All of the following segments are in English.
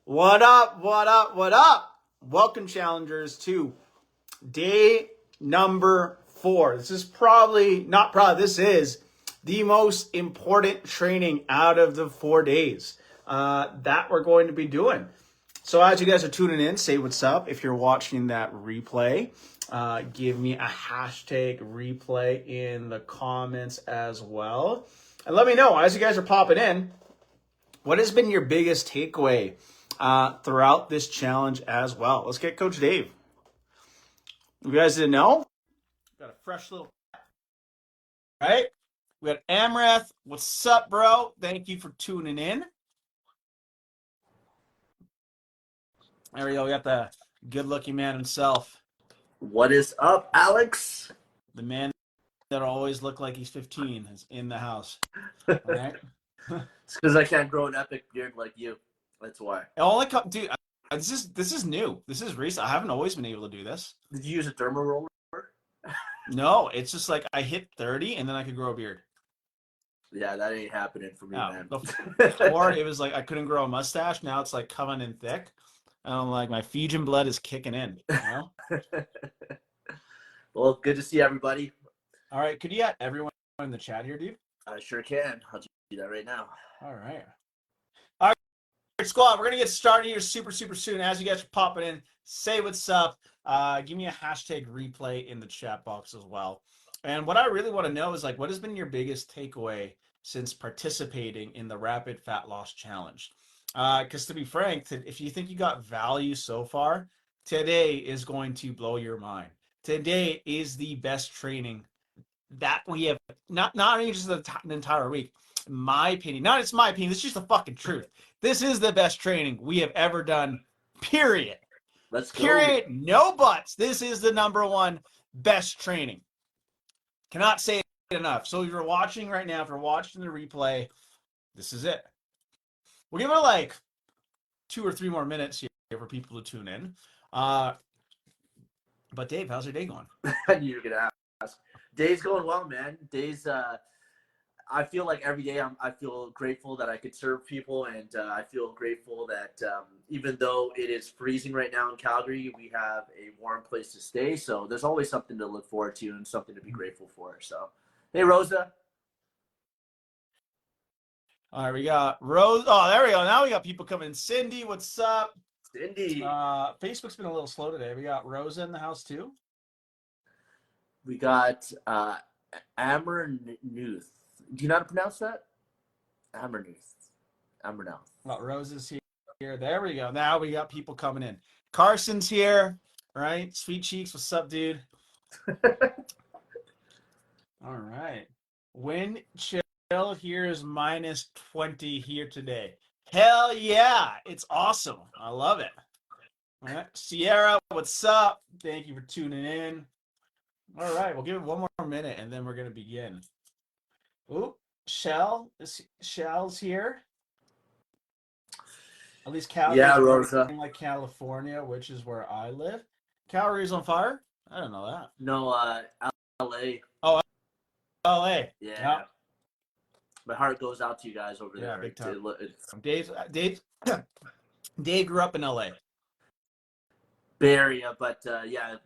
What up? What up? What up? Welcome, challengers, to day number 4. This is this is the most important training out of the 4 days that we're going to be doing. So as you guys are tuning in, say what's up. If you're watching that replay, give me a hashtag replay in the comments as well. And let me know, as you guys are popping in, what has been your biggest takeaway throughout this challenge as well? Let's get Coach Dave. You guys didn't know? Got a fresh little, right? We got Amrath. What's up, bro? Thank you for tuning in. There we go. We got the good-looking man himself. What is up, Alex? The man that always looked like he's 15 is in the house. All right. It's because I can't grow an epic beard like you. That's why. Dude, this is new. This is recent. I haven't always been able to do this. Did you use a derma roller? No, it's just like I hit 30 and then I could grow a beard. Yeah, that ain't happening for me, man. Before it was like I couldn't grow a mustache. Now it's like coming in thick. And I'm like, my Fijian blood is kicking in. You know? Well, good to see everybody. All right. Could you add everyone in the chat here, dude? I sure can. I'll do that right now. All right. All right, squad. We're going to get started here super soon. As you guys are popping in, say what's up. Give me a hashtag replay in the chat box as well. And what I really want to know is, like, what has been your biggest takeaway since participating in the Rapid Fat Loss Challenge? Because to be frank, if you think you got value so far, today is going to blow your mind. Today is the best training that we have, not only just the entire week. In my opinion, it's my opinion, it's just the fucking truth. This is the best training we have ever done, period. Let's go. Period. No buts. This is the number one best training. Cannot say it enough. So if you're watching right now, if you're watching the replay, this is it. We'll give it like 2 or 3 more minutes here for people to tune in. But Dave, how's your day going? I knew you were gonna ask. Day's going well, man. I feel like every day I feel grateful that I could serve people, and I feel grateful that even though it is freezing right now in Calgary, we have a warm place to stay. So there's always something to look forward to and something to be grateful for. So, hey, Rosa. All right, we got Rose. Oh, there we go. Now we got people coming. Cindy, what's up? Cindy. Facebook's been a little slow today. We got Rosa in the house too. We got Ambernuth. Do you know how to pronounce that? Ambernuth. Well, Rosa's here. There we go. Now we got people coming in. Carson's here, right? Sweet Cheeks, what's up, dude? All right. Wind chill here is minus 20 here today. Hell yeah. It's awesome. I love it. All right. Sierra, what's up? Thank you for tuning in. All right. We'll give it one more minute and then we're going to begin. Ooh, Shell's here. At least Calgary. Yeah, Rosa. Like California, which is where I live. Calgary's on fire? I don't know that. No, LA. Oh, LA. Yeah. My heart goes out to you guys over there. Yeah, big time. Dave grew up in LA. Bay Area, but yeah,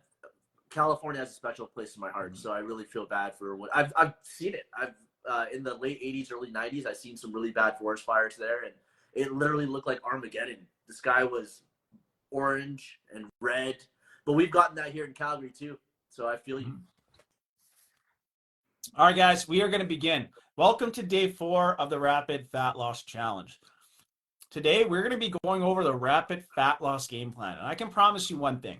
California has a special place in my heart. So I really feel bad for what I've seen it. In the late 80s, early 90s, I've seen some really bad forest fires there, and it literally looked like Armageddon. The sky was orange and red, but we've gotten that here in Calgary too. So I feel you. All right, guys, we are going to begin. Welcome to day 4 of the Rapid Fat Loss Challenge. Today, we're going to be going over the Rapid Fat Loss game plan. And I can promise you one thing.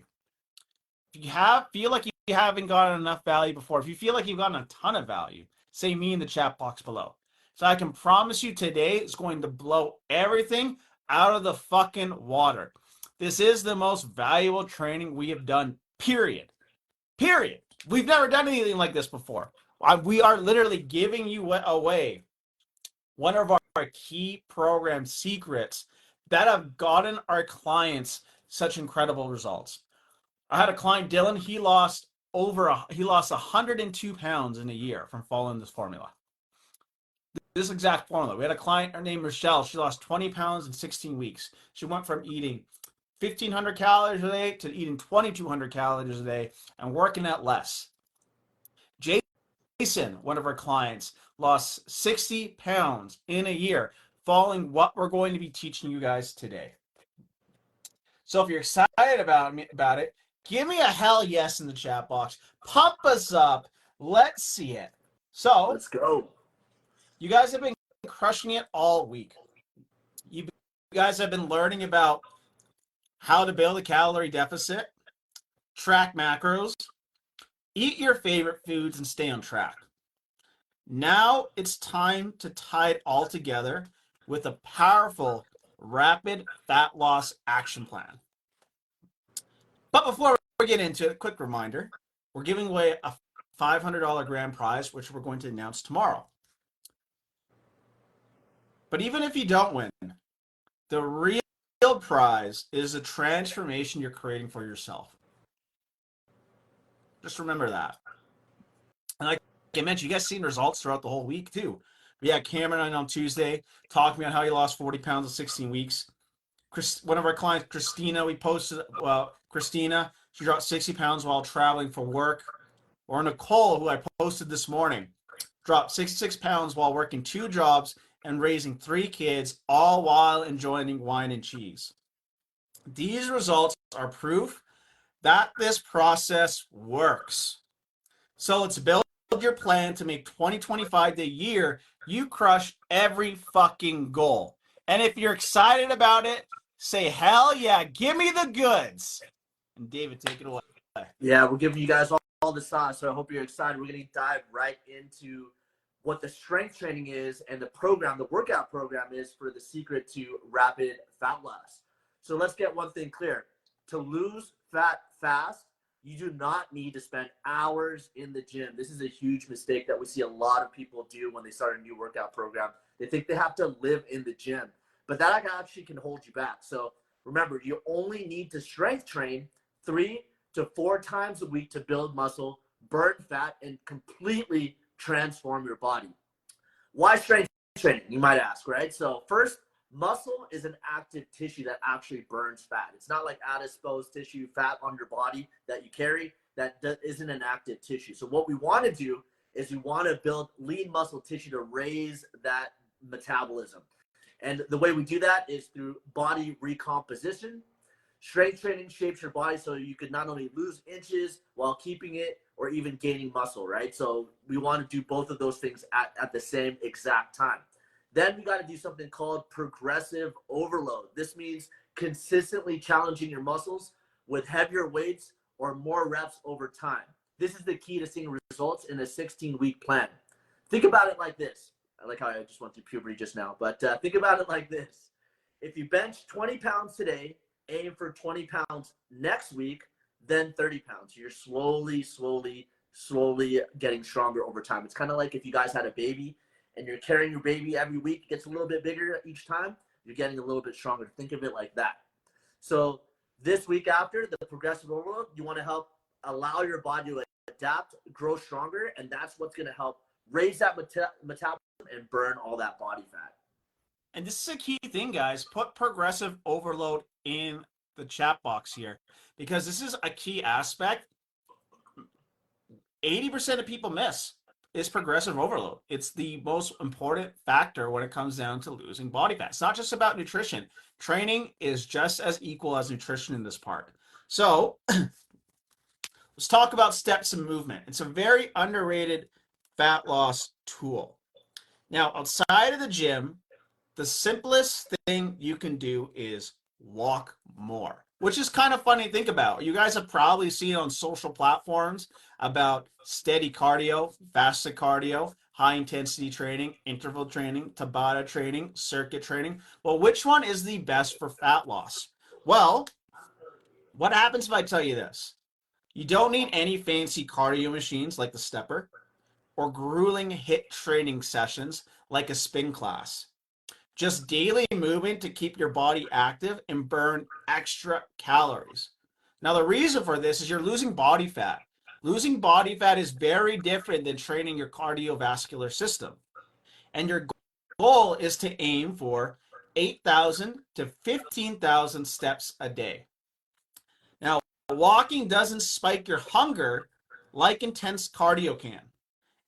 If you feel like you haven't gotten enough value before, if you feel like you've gotten a ton of value, say me in the chat box below. So I can promise you today is going to blow everything out of the fucking water. This is the most valuable training we have done, period. Period. We've never done anything like this before. We are literally giving you away one of our key program secrets that have gotten our clients such incredible results. I had a client, Dylan, he lost 102 pounds in a year from following this formula. this exact formula. We had a client named Michelle. She lost 20 pounds in 16 weeks. She went from eating 1,500 calories a day to eating 2,200 calories a day and working at less. Jason, one of our clients, lost 60 pounds in a year, following what we're going to be teaching you guys today. So if you're excited about it, give me a hell yes in the chat box. Pump us up. Let's see it. So Let's go. you guys have been crushing it all week. You guys have been learning about how to build a calorie deficit, track macros, eat your favorite foods, and stay on track. Now it's time to tie it all together with a powerful, rapid fat loss action plan. But before we get into it, a quick reminder, we're giving away a $500 grand prize, which we're going to announce tomorrow. But even if you don't win, the real prize is the transformation you're creating for yourself. Just remember that. And like I mentioned, you guys seen results throughout the whole week too. We had Cameron on Tuesday talking about how he lost 40 pounds in 16 weeks. One of our clients, Christina, we posted, Christina, she dropped 60 pounds while traveling for work. Or Nicole, who I posted this morning, dropped 66 pounds while working 2 jobs and raising 3 kids, all while enjoying wine and cheese. These results are proof that this process works. So let's build your plan to make 2025 the year you crush every fucking goal. And if you're excited about it, say hell yeah, give me the goods. And David, take it away. Yeah, we're giving you guys all the sauce, so I hope you're excited. We're going to dive right into what the strength training is and the program, the workout program is for the secret to rapid fat loss. So let's get one thing clear. To lose fat fast, you do not need to spend hours in the gym. This is a huge mistake that we see a lot of people do when they start a new workout program. They think they have to live in the gym, but that actually can hold you back. So remember, you only need to strength train 3 to 4 times a week to build muscle, burn fat, and completely transform your body. Why strength training, you might ask, right? So first, muscle is an active tissue that actually burns fat. It's not like adipose tissue, fat on your body that you carry that isn't an active tissue. So what we want to do is we want to build lean muscle tissue to raise that metabolism. And the way we do that is through body recomposition. Strength training shapes your body so you can not only lose inches while keeping it or even gaining muscle, right? So we want to do both of those things at the same exact time. Then we got to do something called progressive overload. This means consistently challenging your muscles with heavier weights or more reps over time. This is the key to seeing results in a 16-week plan. Think about it like this. I like how I just went through puberty just now, but think about it like this. If you bench 20 pounds today, aim for 20 pounds next week, then 30 pounds. You're slowly getting stronger over time. It's kind of like if you guys had a baby and you're carrying your baby every week, it gets a little bit bigger each time, you're getting a little bit stronger. Think of it like that. So this week after the progressive overload, you want to help allow your body to adapt, grow stronger, and that's what's going to help raise that metabolism and burn all that body fat. And this is a key thing, guys. Put progressive overload in the chat box here because this is a key aspect. 80% of people miss is progressive overload. It's the most important factor when it comes down to losing body fat. It's not just about nutrition. Training is just as equal as nutrition in this part. So let's talk about steps and movement. It's a very underrated fat loss tool. Now, outside of the gym, the simplest thing you can do is walk more, which is kind of funny to think about. You guys have probably seen on social platforms about steady cardio, fasted cardio, high intensity training, interval training, Tabata training, circuit training. Well, which one is the best for fat loss? Well, what happens if I tell you this? You don't need any fancy cardio machines like the stepper or grueling HIIT training sessions like a spin class. Just daily movement to keep your body active and burn extra calories. Now, the reason for this is you're losing body fat. Losing body fat is very different than training your cardiovascular system. And your goal is to aim for 8,000 to 15,000 steps a day. Now, walking doesn't spike your hunger like intense cardio can,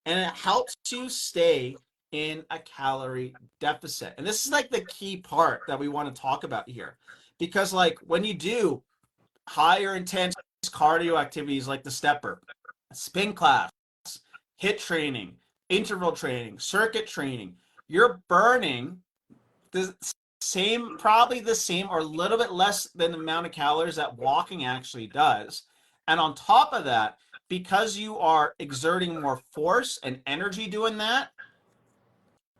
and it helps you stay in a calorie deficit. And this is like the key part that we want to talk about here, because like when you do higher intense cardio activities like the stepper, spin class, HIIT training, interval training, circuit training, you're burning the same, probably the same or a little bit less than the amount of calories that walking actually does. And on top of that, because you are exerting more force and energy doing that,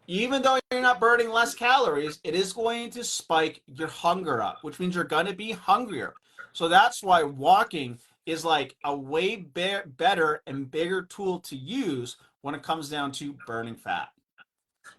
even though you're not burning less calories, it is going to spike your hunger up, which means you're going to be hungrier. So that's why walking is like a way better and bigger tool to use when it comes down to burning fat.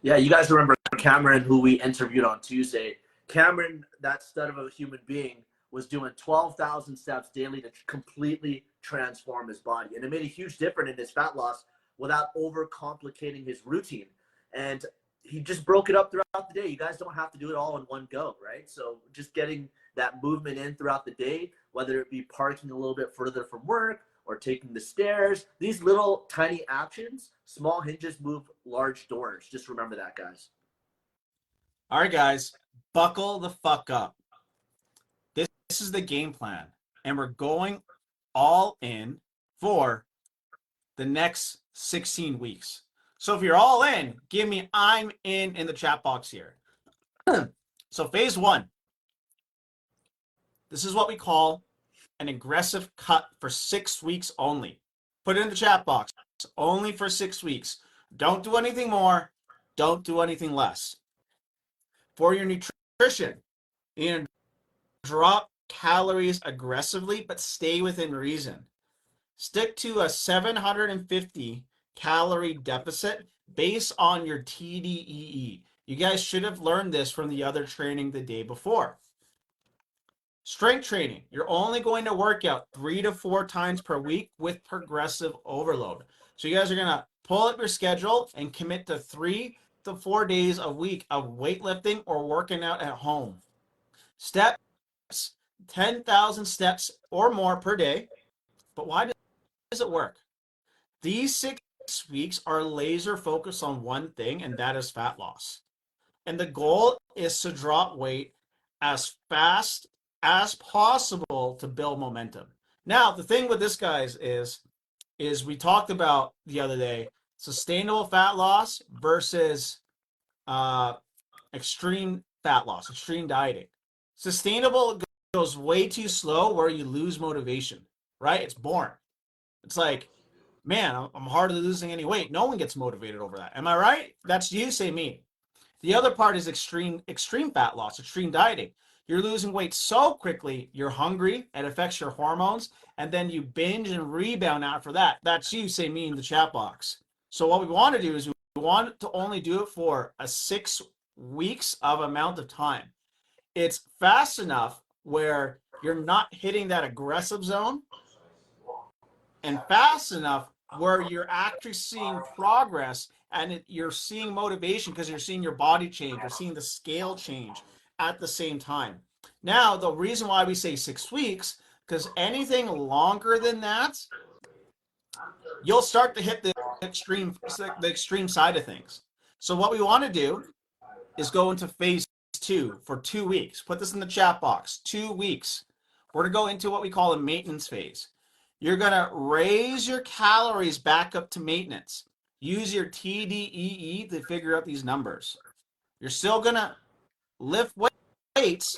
Yeah, you guys remember Cameron, who we interviewed on Tuesday. Cameron, that stud of a human being, was doing 12,000 steps daily to completely transform his body. And it made a huge difference in his fat loss without overcomplicating his routine. And he just broke it up throughout the day. You guys don't have to do it all in one go, right? So just getting that movement in throughout the day, whether it be parking a little bit further from work or taking the stairs, these little tiny actions, small hinges move large doors. Just remember that, guys. All right, guys, buckle the fuck up. This is the game plan, and we're going all in for the next 16 weeks. So if you're all in, give me I'm in the chat box here. So phase 1, this is what we call an aggressive cut for 6 weeks only. Put it in the chat box. Only for 6 weeks. Don't do anything more. Don't do anything less. For your nutrition, you drop calories aggressively, but stay within reason. Stick to a 750 calorie deficit based on your TDEE. You guys should have learned this from the other training the day before. Strength training, you're only going to work out 3 to 4 times per week with progressive overload. So you guys are going to pull up your schedule and commit to 3 to 4 days a week of weightlifting or working out at home. Steps, 10,000 steps or more per day. But why does it work? These 6 weeks are laser focused on one thing, and that is fat loss. And the goal is to drop weight as fast as possible to build momentum. Now, the thing with this, guys, is we talked about the other day, sustainable fat loss versus extreme fat loss, extreme dieting. Sustainable goes way too slow where you lose motivation, right? It's boring. It's like, man, I'm hardly losing any weight. No one gets motivated over that. Am I right? That's you, say me. The other part is extreme fat loss, extreme dieting. You're losing weight so quickly, you're hungry, it affects your hormones, and then you binge and rebound after that. That's you, say me in the chat box. So what we want to do is we want to only do it for a 6 weeks of amount of time. It's fast enough where you're not hitting that aggressive zone, and fast enough where you're actually seeing progress and you're seeing motivation because you're seeing your body change, you're seeing the scale change at the same time. Now, the reason why we say 6 weeks, because anything longer than that, you'll start to hit the extreme side of things. So what we want to do is go into phase 2 for 2 weeks. Put this in the chat box. 2 weeks. We're going to go into what we call a maintenance phase. You're going to raise your calories back up to maintenance. Use your TDEE to figure out these numbers. You're still going to lift weights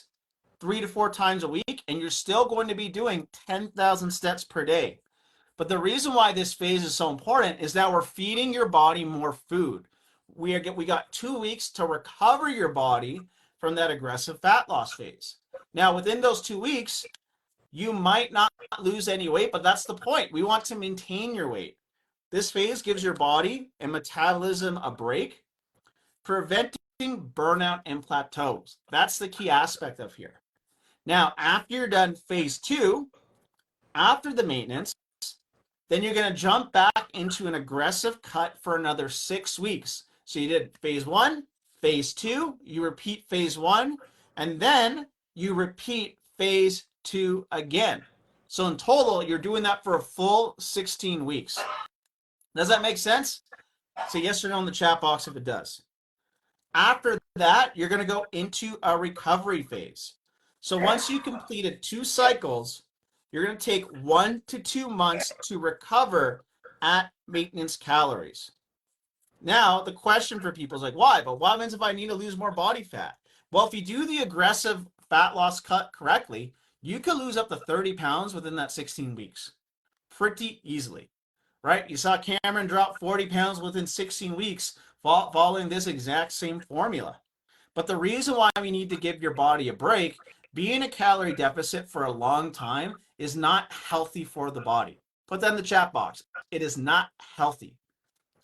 3 to 4 times a week, and you're still going to be doing 10,000 steps per day. But the reason why this phase is so important is that we're feeding your body more food. We got 2 weeks to recover your body from that aggressive fat loss phase. Now, within those 2 weeks, you might not lose any weight, but that's the point. We want to maintain your weight. This phase gives your body and metabolism a break, preventing burnout and plateaus. That's the key aspect of here. Now, after you're done phase 2, after the maintenance, then you're going to jump back into an aggressive cut for another 6 weeks. So you did phase 1, phase 2, you repeat phase 1, and then you repeat phase 2 again. So in total, you're doing that for a full 16 weeks. Does that make sense? Say yes or no in the chat box if it does. After that, you're going to go into a recovery phase. So once you completed 2 cycles, you're going to take 1 to 2 months to recover at maintenance calories. Now, the question for people is like, why? But what happens if I need to lose more body fat? Well, if you do the aggressive fat loss cut correctly, you could lose up to 30 pounds within that 16 weeks pretty easily, right? You saw Cameron drop 40 pounds within 16 weeks following this exact same formula. But the reason why we need to give your body a break, being a calorie deficit for a long time is not healthy for the body. Put that in the chat box. It is not healthy.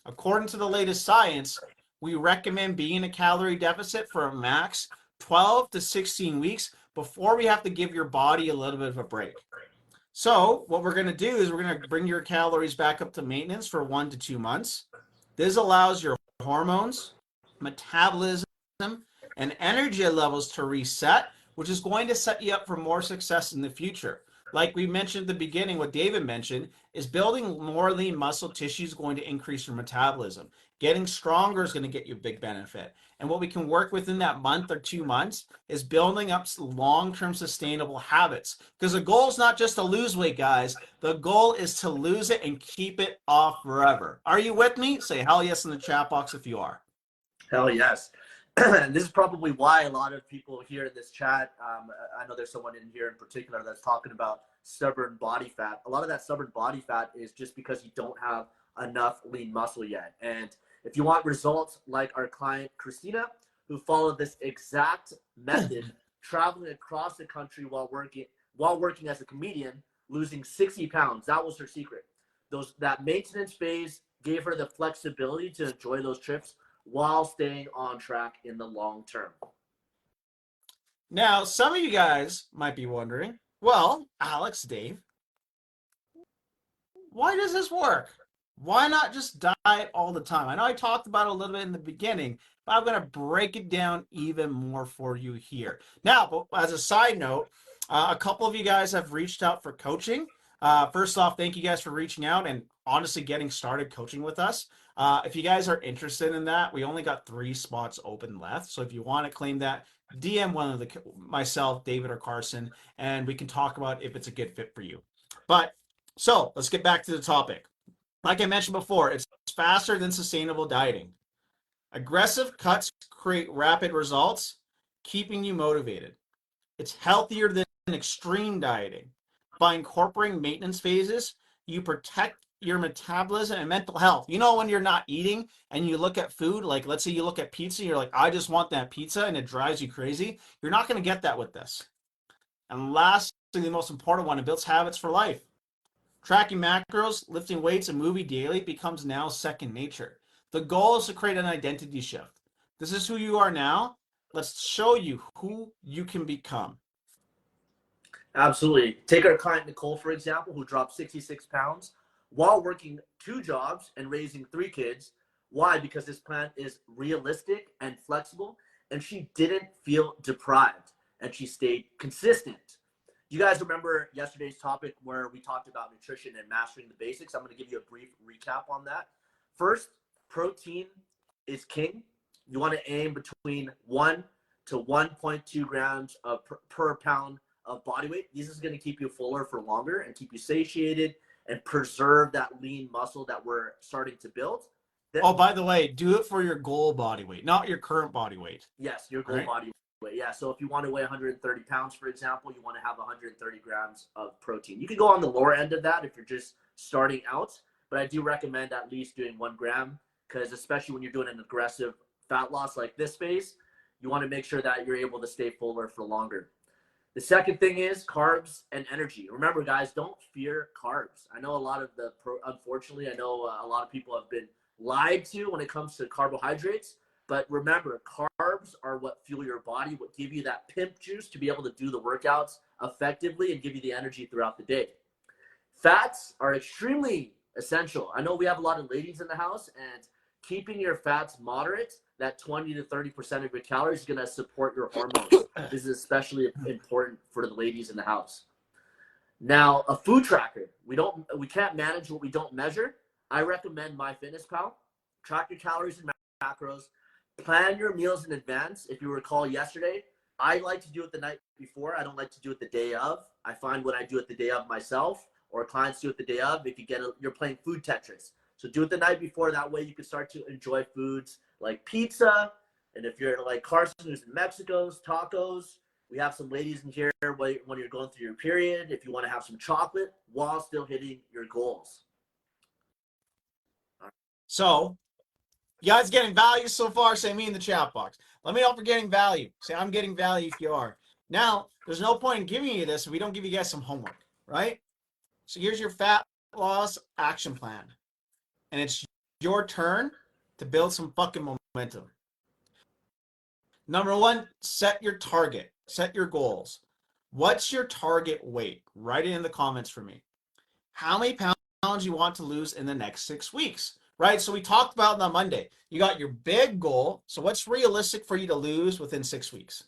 According to the latest science, we recommend being in a calorie deficit for a max 12 to 16 weeks before we have to give your body a little bit of a break. So what we're going to do is we're going to bring your calories back up to maintenance for 1 to 2 months. This allows your hormones, metabolism, and energy levels to reset, which is going to set you up for more success in the future. Like we mentioned at the beginning, what David mentioned is building more lean muscle tissue is going to increase your metabolism. Getting stronger is going to get you a big benefit. And what we can work within that month or 2 months is building up long-term sustainable habits. Because the goal is not just to lose weight, guys. The goal is to lose it and keep it off forever. Are you with me? Say hell yes in the chat box if you are. Hell yes. And this is probably why a lot of people here in this chat, I know there's someone in here in particular that's talking about stubborn body fat. A lot of that stubborn body fat is just because you don't have enough lean muscle yet. And if you want results like our client Christina, who followed this exact method, traveling across the country while working as a comedian, losing 60 pounds, that was her secret. That maintenance phase gave her the flexibility to enjoy those trips while staying on track in the long term. Now, some of you guys might be wondering, well, Alex, Dave, why does this work? Why not just diet all the time? I know I talked about it a little bit in the beginning, but I'm going to break it down even more for you here. Now, as a side note, a couple of you guys have reached out for coaching. First off, thank you guys for reaching out and honestly getting started coaching with us. If you guys are interested in that, we only got 3 spots open left. So if you want to claim that, DM one of myself, David, or Carson, and we can talk about if it's a good fit for you. So let's get back to the topic. Like I mentioned before, it's faster than sustainable dieting. Aggressive cuts create rapid results, keeping you motivated. It's healthier than extreme dieting. By incorporating maintenance phases, you protect your metabolism and mental health. You know, when you're not eating and you look at food, like let's say you look at pizza, you're like, I just want that pizza, and it drives you crazy. You're not going to get that with this. And lastly, the most important one, it builds habits for life. Tracking macros, lifting weights, and moving daily becomes now second nature. The goal is to create an identity shift. This is who you are now. Let's show you who you can become. Absolutely. Take our client, Nicole, for example, who dropped 66 pounds while working 2 jobs and raising 3 kids. Why? Because this plan is realistic and flexible, and she didn't feel deprived, and she stayed consistent. You guys remember yesterday's topic where we talked about nutrition and mastering the basics? I'm going to give you a brief recap on that. First, protein is king. You want to aim between 1 to 1.2 grams per pound of body weight. This is going to keep you fuller for longer and keep you satiated and preserve that lean muscle that we're starting to build. Oh, by the way, do it for your goal body weight, not your current body weight. Yes, your goal body weight. Yeah, so if you want to weigh 130 pounds, for example, you want to have 130 grams of protein. You can go on the lower end of that if you're just starting out, but I do recommend at least doing 1 gram, because especially when you're doing an aggressive fat loss like this phase, you want to make sure that you're able to stay fuller for longer. The second thing is carbs and energy. Remember, guys, don't fear carbs. I know unfortunately, I know a lot of people have been lied to when it comes to carbohydrates. But remember, carbs are what fuel your body, what give you that pimp juice to be able to do the workouts effectively and give you the energy throughout the day. Fats are extremely essential. I know we have a lot of ladies in the house, and keeping your fats moderate, that 20 to 30% of your calories is going to support your hormones. This is especially important for the ladies in the house. Now, a food tracker. We can't manage what we don't measure. I recommend MyFitnessPal. Track your calories and macros. Plan your meals in advance. If you recall yesterday, I like to do it the night before. I don't like to do it the day of. I find when I do it the day of myself, or clients do it the day of, if you're playing food Tetris. So do it the night before. That way you can start to enjoy foods like pizza. And if you're like Carson, who's in Mexico's, tacos. We have some ladies in here when you're going through your period, if you want to have some chocolate while still hitting your goals. So, you guys getting value so far? Say me in the chat box. Let me know if you're getting value. Say I'm getting value if you are. Now, there's no point in giving you this if we don't give you guys some homework, right? So here's your fat loss action plan. And it's your turn to build some fucking momentum. Number one, set your target. Set your goals. What's your target weight? Write it in the comments for me. How many pounds you want to lose in the next 6 weeks, right? So we talked about on Monday. You got your big goal. So what's realistic for you to lose within 6 weeks?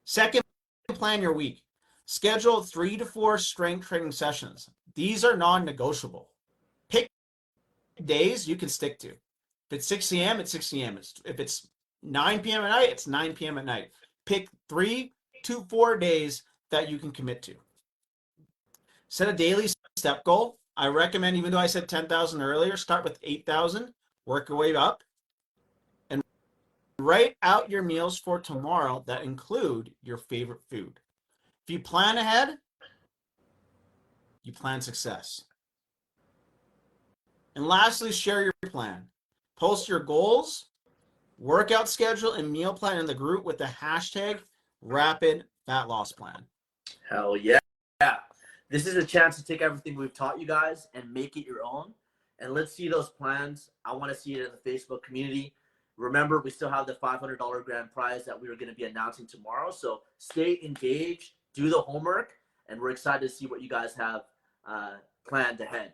Second, plan your week. Schedule 3 to 4 strength training sessions. These are non-negotiable. Pick days you can stick to. If it's 6 a.m., it's 6 a.m. If it's 9 p.m. at night, it's 9 p.m. at night. Pick 3 to 4 days that you can commit to. Set a daily step goal. I recommend, even though I said 10,000 earlier, start with 8,000, work your way up, and write out your meals for tomorrow that include your favorite food. If you plan ahead, you plan success. And lastly, share your plan. Post your goals, workout schedule, and meal plan in the group with the hashtag Rapid Fat Loss Plan. Hell yeah. This is a chance to take everything we've taught you guys and make it your own. And let's see those plans. I want to see it in the Facebook community. Remember, we still have the $500 grand prize that we are going to be announcing tomorrow. So stay engaged, do the homework, and we're excited to see what you guys have planned ahead.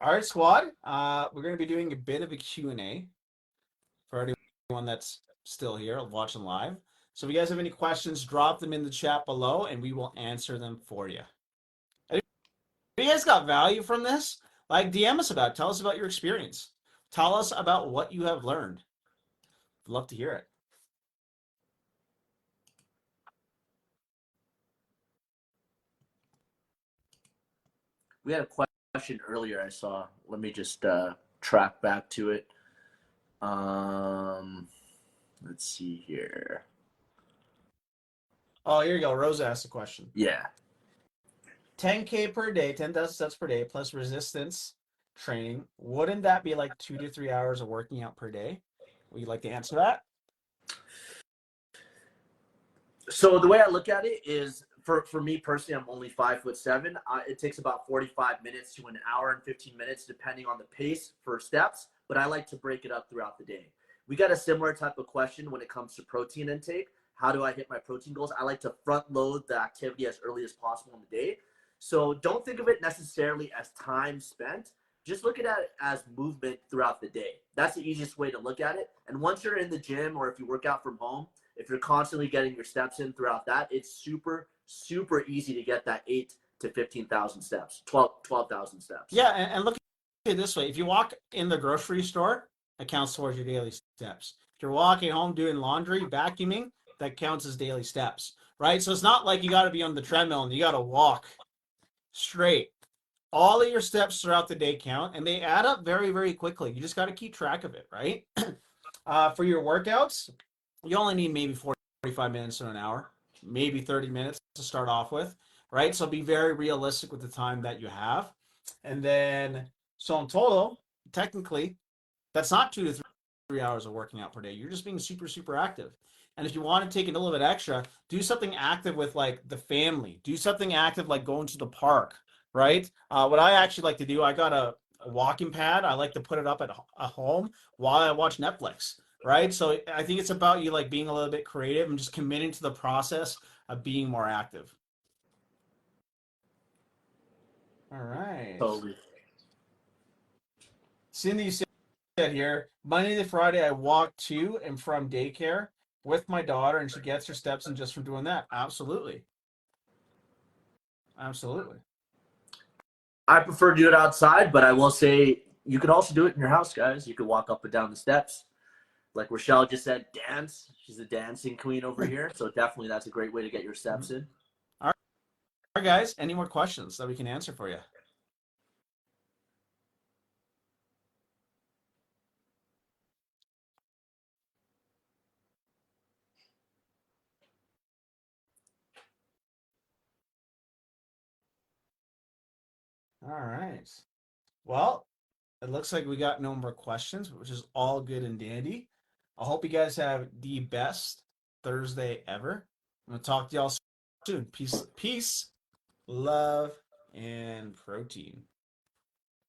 All right, squad. We're going to be doing a bit of a Q&A for anyone that's still here watching live. So if you guys have any questions, drop them in the chat below, and we will answer them for you. If you guys got value from this, like DM us about it. Tell us about your experience. Tell us about what you have learned. I'd love to hear it. We had a question earlier I saw. Let me just track back to it. Let's see here. Oh, here you go. Rosa asked a question. Yeah. 10K per day, 10,000 steps per day, plus resistance training. Wouldn't that be like 2 to 3 hours of working out per day? Would you like to answer that? So the way I look at it is, for me personally, I'm only 5'7". It takes about 45 minutes to an hour and 15 minutes, depending on the pace for steps. But I like to break it up throughout the day. We got a similar type of question when it comes to protein intake. How do I hit my protein goals? I like to front load the activity as early as possible in the day. So don't think of it necessarily as time spent. Just look at it as movement throughout the day. That's the easiest way to look at it. And once you're in the gym, or if you work out from home, if you're constantly getting your steps in throughout that, it's super, super easy to get that 8 to 15,000 steps, 12,000 steps. Yeah, and look at it this way. If you walk in the grocery store, that counts towards your daily steps. If you're walking home doing laundry, vacuuming, that counts as daily steps, right? So it's not like you got to be on the treadmill and you got to walk straight. All of your steps throughout the day count, and they add up very, very quickly. You just got to keep track of it, right? For your workouts, you only need maybe 45 minutes to an hour, maybe 30 minutes to start off with, right? So be very realistic with the time that you have. And then, so in total, technically, that's not 2 to 3 hours of working out per day. You're just being super, super active. And if you want to take it a little bit extra, do something active with like the family. Do something active like going to the park, right? What I actually like to do, I got a walking pad. I like to put it up at home while I watch Netflix, right? So I think it's about you like being a little bit creative and just committing to the process of being more active. All right. Totally. Cindy here, Monday to Friday, I walk to and from daycare with my daughter, and she gets her steps in just from doing that. Absolutely. Absolutely. I prefer to do it outside, but I will say you could also do it in your house, guys. You could walk up and down the steps. Like Rochelle just said, dance. She's a dancing queen over here. So definitely that's a great way to get your steps in. All right, guys. Any more questions that we can answer for you? All right. Well, it looks like we got no more questions, which is all good and dandy. I hope you guys have the best Thursday ever. I'm gonna talk to y'all soon. Peace, love, and protein.